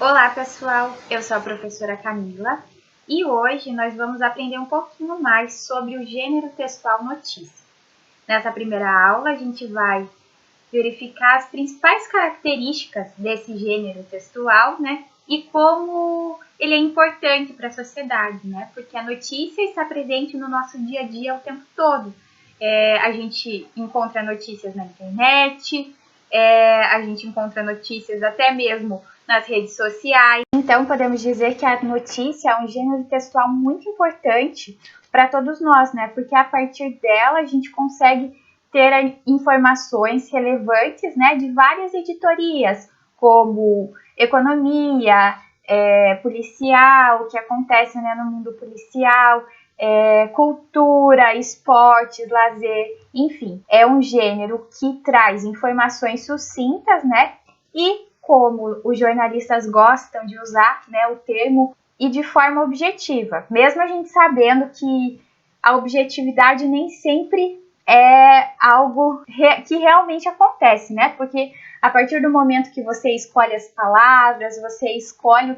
Olá pessoal, eu sou a professora Camila e hoje nós vamos aprender um pouquinho mais sobre o gênero textual notícia. Nessa primeira aula a gente vai verificar as principais características desse gênero textual, né? E como ele é importante para a sociedade, né? Porque a notícia está presente no nosso dia a dia o tempo todo. A gente encontra notícias na internet, a gente encontra notícias até mesmo nas redes sociais. Então, podemos dizer que a notícia é um gênero textual muito importante para todos nós, né? Porque a partir dela a gente consegue ter informações relevantes, né, de várias editorias, como economia, policial, o que acontece, né, no mundo policial, cultura, esportes, lazer, enfim. É um gênero que traz informações sucintas, né, e como os jornalistas gostam de usar, né, o termo, e de forma objetiva, mesmo a gente sabendo que a objetividade nem sempre é algo que realmente acontece, né? Porque a partir do momento que você escolhe as palavras, você escolhe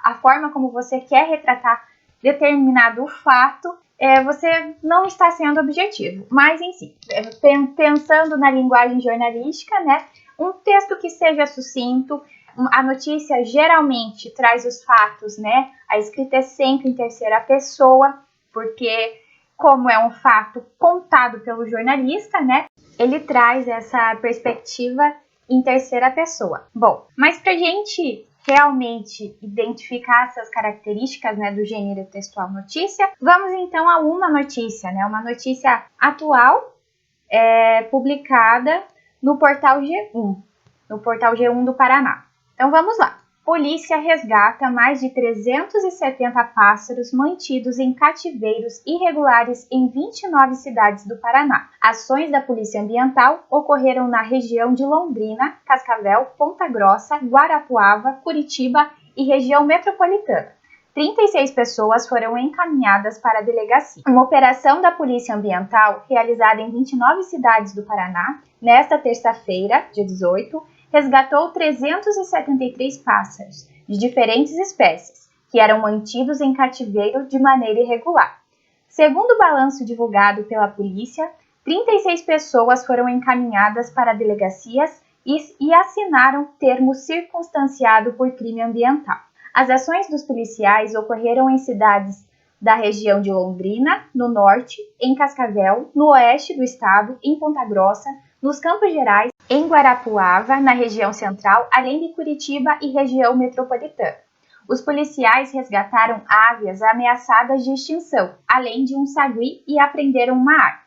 a forma como você quer retratar determinado fato, você não está sendo objetivo. Mas, enfim, pensando na linguagem jornalística, né? Um texto que seja sucinto, a notícia geralmente traz os fatos, né? A escrita é sempre em terceira pessoa, porque como é um fato contado pelo jornalista, né? Ele traz essa perspectiva em terceira pessoa. Bom, mas para a gente realmente identificar essas características, né, do gênero textual notícia, vamos então a uma notícia, né? Uma notícia atual, publicada no portal G1, no portal G1 do Paraná. Então vamos lá. Polícia resgata mais de 370 pássaros mantidos em cativeiros irregulares em 29 cidades do Paraná. Ações da Polícia Ambiental ocorreram na região de Londrina, Cascavel, Ponta Grossa, Guarapuava, Curitiba e região metropolitana. 36 pessoas foram encaminhadas para a delegacia. Uma operação da Polícia Ambiental, realizada em 29 cidades do Paraná, nesta terça-feira, dia 18, resgatou 373 pássaros de diferentes espécies, que eram mantidos em cativeiro de maneira irregular. Segundo o balanço divulgado pela polícia, 36 pessoas foram encaminhadas para delegacias e assinaram termo circunstanciado por crime ambiental. As ações dos policiais ocorreram em cidades da região de Londrina, no norte, em Cascavel, no oeste do estado, em Ponta Grossa, nos Campos Gerais, em Guarapuava, na região central, além de Curitiba e região metropolitana. Os policiais resgataram aves ameaçadas de extinção, além de um sagui, e apreenderam uma arma.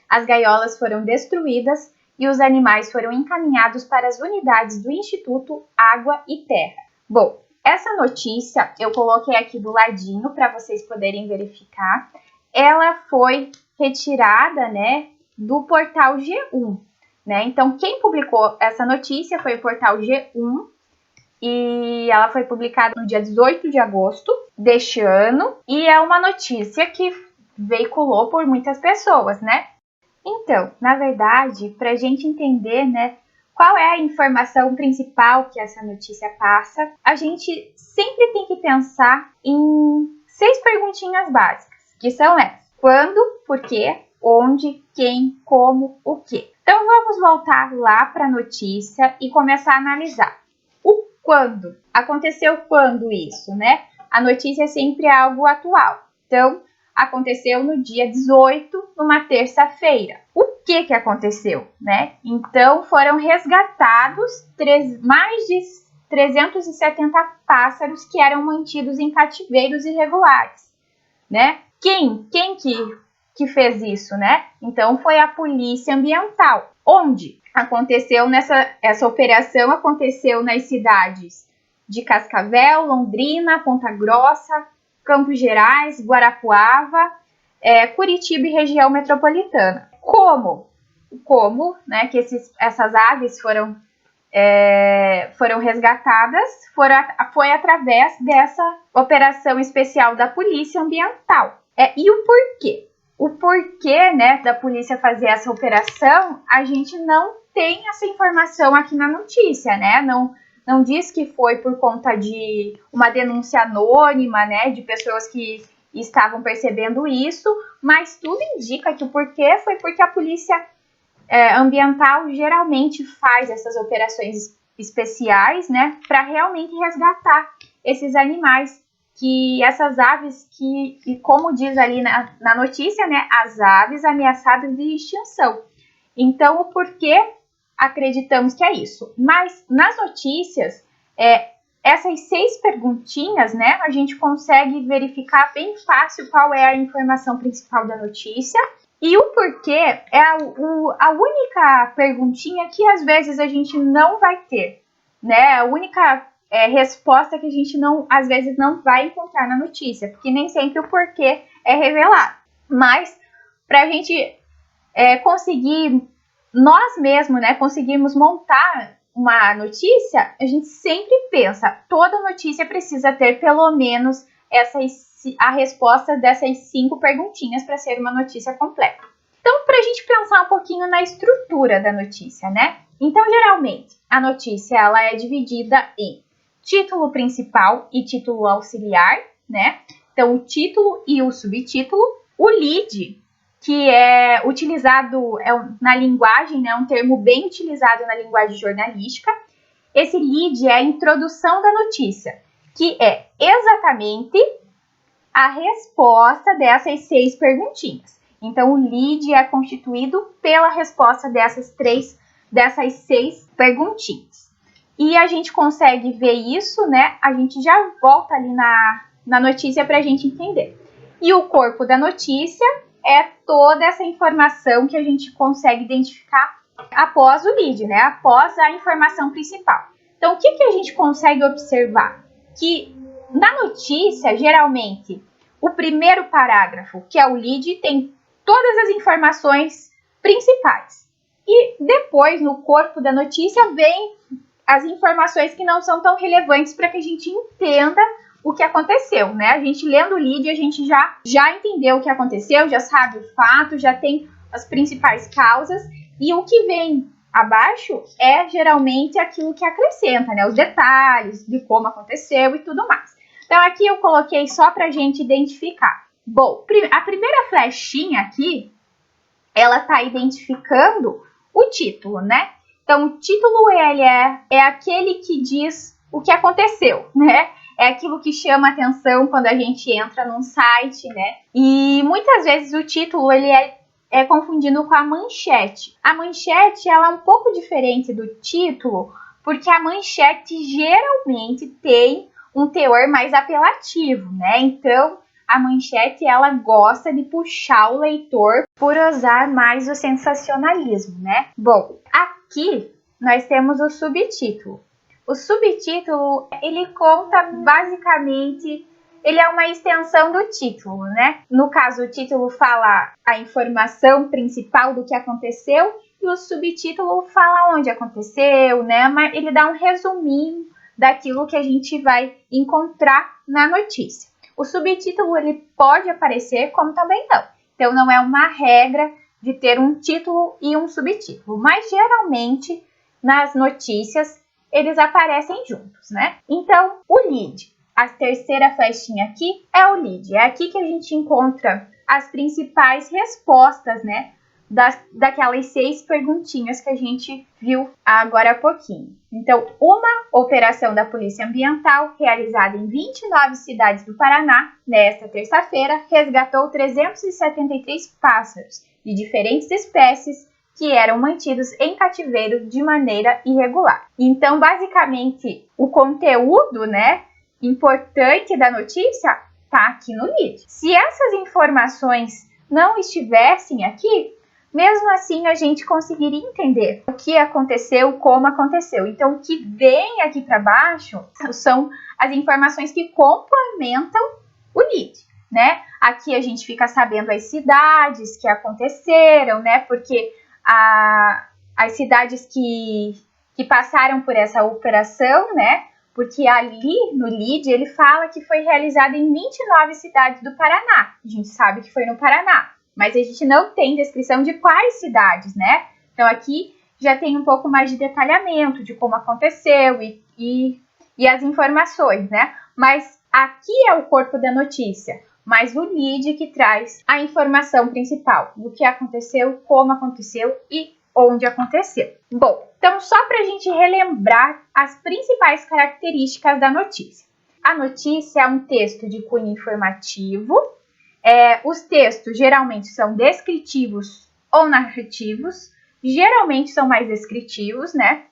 As gaiolas foram destruídas e os animais foram encaminhados para as unidades do Instituto Água e Terra. Bom, essa notícia eu coloquei aqui do ladinho para vocês poderem verificar. Ela foi retirada, né, do portal G1. Né? Então, quem publicou essa notícia foi o portal G1 e ela foi publicada no dia 18 de agosto deste ano e é uma notícia que veiculou por muitas pessoas, né? Então, na verdade, para a gente entender, né, qual é a informação principal que essa notícia passa, a gente sempre tem que pensar em 6 perguntinhas básicas, que são essas: quando, por quê, onde, quem, como, o quê. Então, vamos voltar lá para a notícia e começar a analisar. O quando. Aconteceu quando isso, né? A notícia é sempre algo atual. Então, aconteceu no dia 18, numa terça-feira. O que aconteceu, né? Então, foram resgatados mais de 370 pássaros que eram mantidos em cativeiros irregulares, né? Quem que fez isso, né? Então, foi a Polícia Ambiental. Onde aconteceu essa operação? Aconteceu nas cidades de Cascavel, Londrina, Ponta Grossa, Campos Gerais, Guarapuava, Curitiba e região metropolitana. Como, né, que essas aves foram resgatadas? Foi através dessa operação especial da Polícia Ambiental. E o porquê? O porquê, né, da polícia fazer essa operação, a gente não tem essa informação aqui na notícia, né? não diz que foi por conta de uma denúncia anônima, né, de pessoas que estavam percebendo isso, mas tudo indica que o porquê foi porque a polícia ambiental geralmente faz essas operações especiais, né, para realmente resgatar esses animais, que essas aves que como diz ali na notícia, né, as aves ameaçadas de extinção. Então, o porquê acreditamos que é isso. Mas nas notícias, essas 6 perguntinhas, né, a gente consegue verificar bem fácil qual é a informação principal da notícia. E o porquê é a única perguntinha que às vezes a gente não vai ter, né? A única resposta que a gente às vezes não vai encontrar na notícia, porque nem sempre o porquê é revelado. Mas para a gente conseguir, nós mesmos, né, conseguirmos montar uma notícia, a gente sempre pensa, toda notícia precisa ter pelo menos a resposta dessas 5 perguntinhas para ser uma notícia completa. Então, para a gente pensar um pouquinho na estrutura da notícia, né? Então, geralmente, a notícia ela é dividida em título principal e título auxiliar, né? Então, o título e o subtítulo. O lead, que é utilizado na linguagem, né? Um termo bem utilizado na linguagem jornalística. Esse lead é a introdução da notícia, que é exatamente a resposta dessas 6 perguntinhas. Então, o lead é constituído pela resposta dessas 6 perguntinhas. E a gente consegue ver isso, né? A gente já volta ali na notícia para a gente entender. E o corpo da notícia é toda essa informação que a gente consegue identificar após o lead, né? Após a informação principal. Então, o que a gente consegue observar? Que na notícia, geralmente, o primeiro parágrafo, que é o lead, tem todas as informações principais. E depois, no corpo da notícia, vem as informações que não são tão relevantes para que a gente entenda o que aconteceu, né? A gente lendo o lead, a gente já entendeu o que aconteceu, já sabe o fato, já tem as principais causas. E o que vem abaixo é geralmente aquilo que acrescenta, né? Os detalhes de como aconteceu e tudo mais. Então, aqui eu coloquei só para a gente identificar. Bom, a primeira flechinha aqui, ela está identificando o título, né? Então, o título ele é aquele que diz o que aconteceu, né? É aquilo que chama atenção quando a gente entra num site, né? E muitas vezes o título ele é confundido com a manchete. A manchete ela é um pouco diferente do título, porque a manchete geralmente tem um teor mais apelativo, né? Então, a manchete ela gosta de puxar o leitor por usar mais o sensacionalismo, né? Bom, aqui nós temos o subtítulo. O subtítulo, ele conta basicamente, ele é uma extensão do título, né? No caso, o título fala a informação principal do que aconteceu e o subtítulo fala onde aconteceu, né? Mas ele dá um resuminho daquilo que a gente vai encontrar na notícia. O subtítulo ele pode aparecer como também não. Então, não é uma regra de ter um título e um subtítulo, mas geralmente nas notícias eles aparecem juntos, né? Então, o lead, a terceira flechinha aqui é o lead. É aqui que a gente encontra as principais respostas, né? Daquelas 6 perguntinhas que a gente viu agora há pouquinho. Então, uma operação da Polícia Ambiental, realizada em 29 cidades do Paraná, nesta terça-feira, resgatou 373 pássaros de diferentes espécies que eram mantidos em cativeiro de maneira irregular. Então, basicamente, o conteúdo, né, importante da notícia está aqui no lead. Se essas informações não estivessem aqui, mesmo assim, a gente conseguiria entender o que aconteceu, como aconteceu. Então, o que vem aqui para baixo são as informações que complementam o lead, né? Aqui a gente fica sabendo as cidades que aconteceram, né? Porque as cidades que passaram por essa operação, né? Porque ali no lead ele fala que foi realizada em 29 cidades do Paraná. A gente sabe que foi no Paraná. Mas a gente não tem descrição de quais cidades, né? Então, aqui já tem um pouco mais de detalhamento de como aconteceu e e as informações, né? Mas aqui é o corpo da notícia, mas o lead que traz a informação principal do que aconteceu, como aconteceu e onde aconteceu. Bom, então só para a gente relembrar as principais características da notícia. A notícia é um texto de cunho informativo. Os textos geralmente são descritivos ou narrativos, geralmente são mais descritivos, né?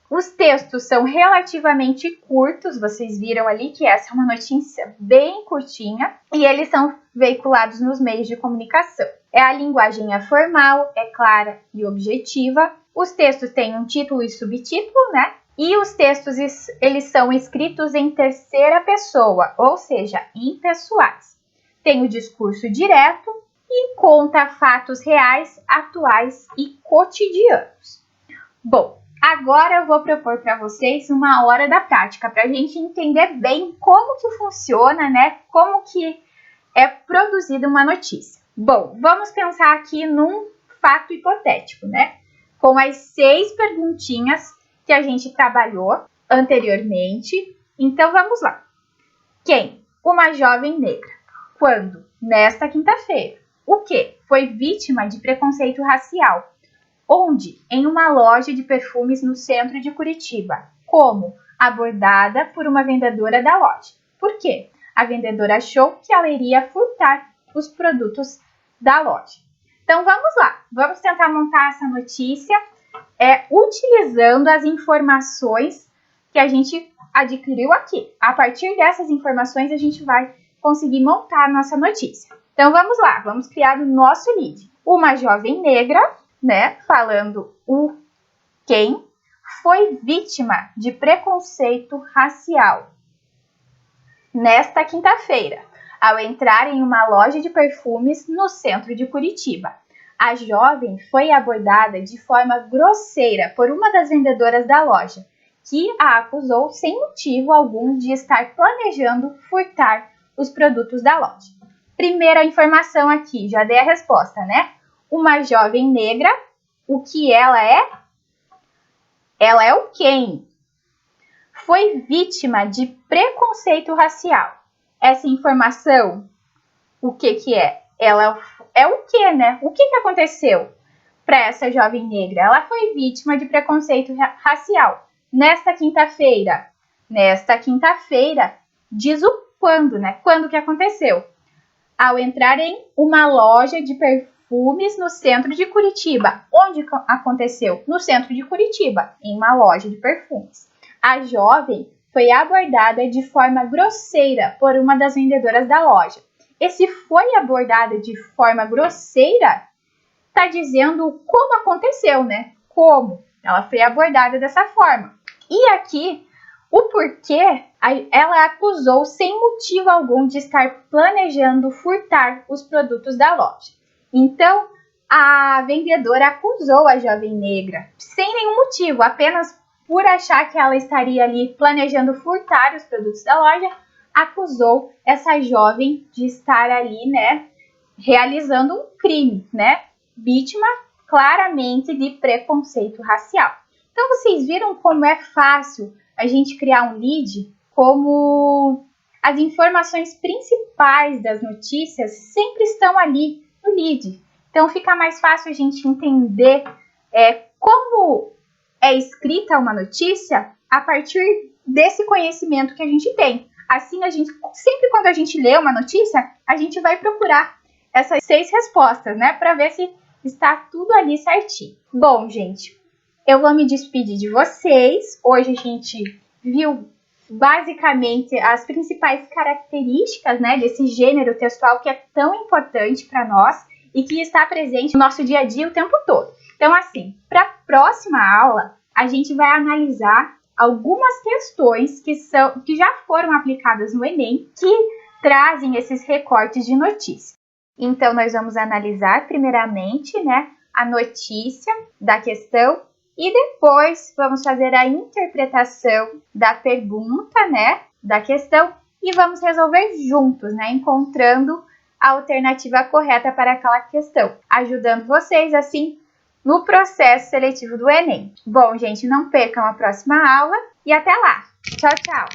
Os textos são relativamente curtos, vocês viram ali que essa é uma notícia bem curtinha, e eles são veiculados nos meios de comunicação. A linguagem é formal, é clara e objetiva. Os textos têm um título e subtítulo, né? E os textos, eles são escritos em terceira pessoa, ou seja, impessoais. Tem o discurso direto e conta fatos reais, atuais e cotidianos. Bom, agora eu vou propor para vocês uma hora da prática, para a gente entender bem como que funciona, né? Como que é produzida uma notícia. Bom, vamos pensar aqui num fato hipotético, né? Com as 6 perguntinhas que a gente trabalhou anteriormente. Então, vamos lá. Quem? Uma jovem negra. Quando? Nesta quinta-feira. O que? Foi vítima de preconceito racial. Onde? Em uma loja de perfumes no centro de Curitiba. Como? Abordada por uma vendedora da loja. Por quê? A vendedora achou que ela iria furtar os produtos da loja. Então, vamos lá. Vamos tentar montar essa notícia utilizando as informações que a gente adquiriu aqui. A partir dessas informações, a gente vai conseguir montar a nossa notícia. Então, vamos lá. Vamos criar o nosso lead. Uma jovem negra, né, falando o quem foi vítima de preconceito racial. Nesta quinta-feira, ao entrar em uma loja de perfumes no centro de Curitiba. A jovem foi abordada de forma grosseira por uma das vendedoras da loja, que a acusou sem motivo algum de estar planejando furtar os produtos da loja. Primeira informação aqui, já dei a resposta, né? Uma jovem negra, o que ela é? Ela é o quem? Foi vítima de preconceito racial. Essa informação, o que é? Ela é o que, né? O que aconteceu para essa jovem negra? Ela foi vítima de preconceito racial. Nesta quinta-feira. Nesta quinta-feira, diz o quando, né? Quando que aconteceu? Ao entrar em uma loja de perfumes no centro de Curitiba. Onde aconteceu? No centro de Curitiba, em uma loja de perfumes. A jovem foi abordada de forma grosseira por uma das vendedoras da loja. Esse foi abordada de forma grosseira está dizendo como aconteceu, né? Como ela foi abordada dessa forma. E aqui, o porquê, ela acusou sem motivo algum de estar planejando furtar os produtos da loja. Então, a vendedora acusou a jovem negra sem nenhum motivo, apenas por achar que ela estaria ali planejando furtar os produtos da loja, acusou essa jovem de estar ali, né, realizando um crime, né, vítima claramente de preconceito racial. Então, vocês viram como é fácil a gente criar um lead, como as informações principais das notícias sempre estão ali no lead. Então, fica mais fácil a gente entender como é escrita uma notícia a partir desse conhecimento que a gente tem. Assim, sempre quando a gente lê uma notícia, a gente vai procurar essas 6 respostas, né? Para ver se está tudo ali certinho. Bom, gente, eu vou me despedir de vocês. Hoje a gente viu basicamente as principais características, né, desse gênero textual que é tão importante para nós e que está presente no nosso dia a dia o tempo todo. Então, assim, para a próxima aula, a gente vai analisar algumas questões que já foram aplicadas no Enem, que trazem esses recortes de notícia. Então, nós vamos analisar primeiramente, né, a notícia da questão e depois vamos fazer a interpretação da pergunta, né, da questão e vamos resolver juntos, né, encontrando a alternativa correta para aquela questão, ajudando vocês, assim, no processo seletivo do Enem. Bom, gente, não percam a próxima aula e até lá. Tchau, tchau!